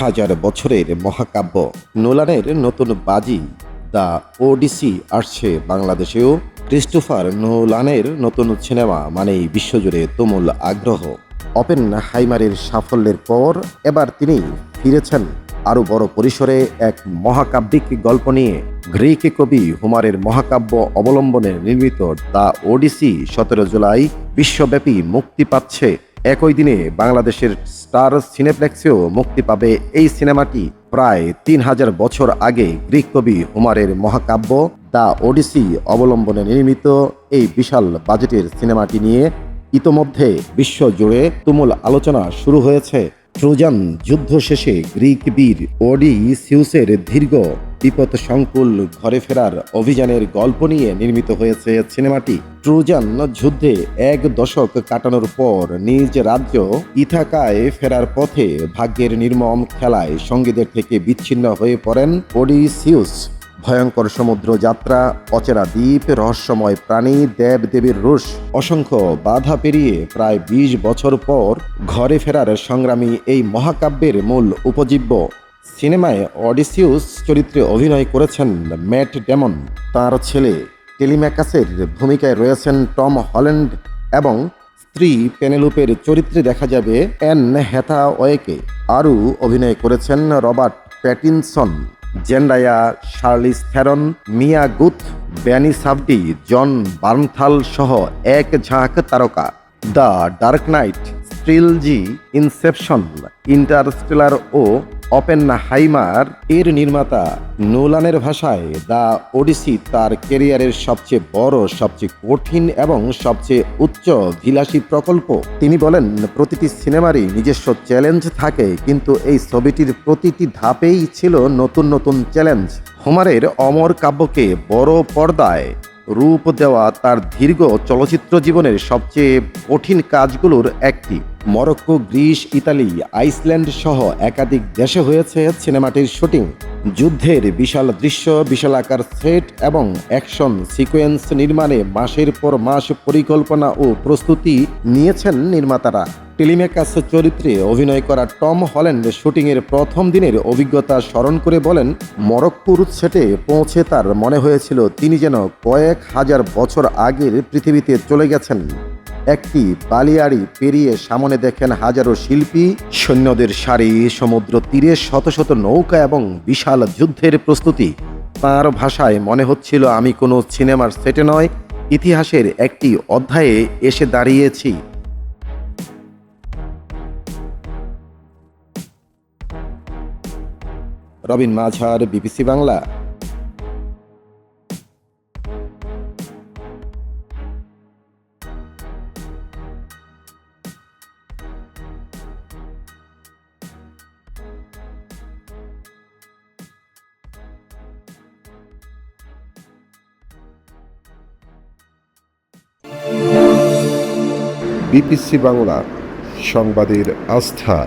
হাজার বছরের মহাকাব্য নোলানের নতুন বাজি দ্য ওডিসি আসছে বাংলাদেশেও। ক্রিস্টোফার নোলানের নতুন সিনেমা মানেই বিশ্বজুড়ে তুমুল আগ্রহ। অপেনহাইমারের সাফল্যের পর এবার তিনি ফিরেছেন আরও বড় পরিসরে এক মহাকাব্যিক গল্প নিয়ে। গ্রিক কবি হোমারের মহাকাব্য অবলম্বনে নির্মিত দ্য ওডিসি 17 জুলাই বিশ্বব্যাপী মুক্তি পাচ্ছে। একই দিনে বাংলাদেশের স্টার সিনেপ্লেক্সেও মুক্তি পাবে এই সিনেমাটি। প্রায় 3000 বছর আগে গ্রিক কবি হোমারের মহাকাব্য দ্য ওডিসি অবলম্বনে নির্মিত এই বিশাল বাজেটের সিনেমাটি নিয়ে ইতোমধ্যে বিশ্বজুড়ে তুমুল আলোচনা শুরু হয়েছে। ট্রোজান যুদ্ধ শেষে গ্রিক বীর ওডিসিউসের দীর্ঘ বিপদসংকুল ঘরে ফেরার অভিযানের গল্প নিয়ে নির্মিত হয়েছে সিনেমাটি। ট্রোজান যুদ্ধে 1 দশক কাটানোর পর নিজ রাজ্য ইথাকায় ফেরার পথে ভাগ্যের নির্মম খেলায় সঙ্গীদের থেকে বিচ্ছিন্ন হয়ে পড়েন ওডিসিউস। ভয়ঙ্কর সমুদ্র যাত্রা, অচেনা দ্বীপ, রহস্যময় প্রাণী, দেবদেবীর রোষ, অসংখ্য বাধা পেরিয়ে প্রায় 20 বছর পর ঘরে ফেরার সংগ্রামী এই মহাকাব্যের মূল উপজীব্য। সিনেমায় ওডিসিউস চরিত্রে অভিনয় করেছেন ম্যাট ডেমন। তার ছেলে টেলিম্যাকাসের ভূমিকায় রয়েছেন টম হল্যান্ড এবং স্ত্রী পেনেলোপের চরিত্রে দেখা যাবে অ্যান হ্যাথাওয়েকে। আরও অভিনয় করেছেন Robert Pattinson, Zendaya, Charlize Theron, Mia Goth, Benny Safdie, Jon Bernthal সহ এক ঝাঁক তারকা। The Dark Knight trilogy, Inception, Interstellar ও অপেনহাইমার এর নির্মাতা নোলানের ভাষায় দ্য ওডিসি তার ক্যারিয়ারের সবচেয়ে বড়, সবচেয়ে কঠিন এবং সবচেয়ে উচ্চ বিলাসী প্রকল্প। তিনি বলেন, প্রতিটি সিনেমারই নিজস্ব চ্যালেঞ্জ থাকে, কিন্তু এই ছবিটির প্রতিটি ধাপেই ছিল নতুন নতুন চ্যালেঞ্জ। হোমারের অমর কাব্যকে বড় পর্দায় রূপ দেওয়া তার দীর্ঘ চলচ্চিত্র জীবনের সবচেয়ে কঠিন কাজগুলোর একটি। মরক্কো, গ্রিস, ইতালি, আইসল্যান্ড সহ একাধিক দেশে হয়েছে সিনেমাটির শুটিং। যুদ্ধের বিশাল দৃশ্য, বিশালাকার সেট এবং অ্যাকশন সিকোয়েন্স নির্মাণে মাসের পর মাস পরিকল্পনা ও প্রস্তুতি নিয়েছেন নির্মাতারা। টেলিম্যাকাস চরিত্রে অভিনয় করা টম হল্যান্ড শুটিংয়ের প্রথম দিনের অভিজ্ঞতা স্মরণ করে বলেন, মরক্কোর সেটে পৌঁছে তার মনে হয়েছিল তিনি যেন কয়েক হাজার বছর আগের পৃথিবীতে চলে গেছেন। একটি বালিয়াড়ি পেরিয়ে সামনে দেখেন হাজারো শিল্পী, সৈন্যদের সারি, সমুদ্র তীরে শত শত নৌকা এবং বিশাল যুদ্ধের প্রস্তুতি। তাঁর ভাষায় মনে হচ্ছিল আমি কোনো সিনেমার সেটে নয়, ইতিহাসের একটি অধ্যায়ে এসে দাঁড়িয়েছি। রবিন মাঝার, বিবিসি বাংলা। বিবিসি বাংলা, সংবাদের আস্থা।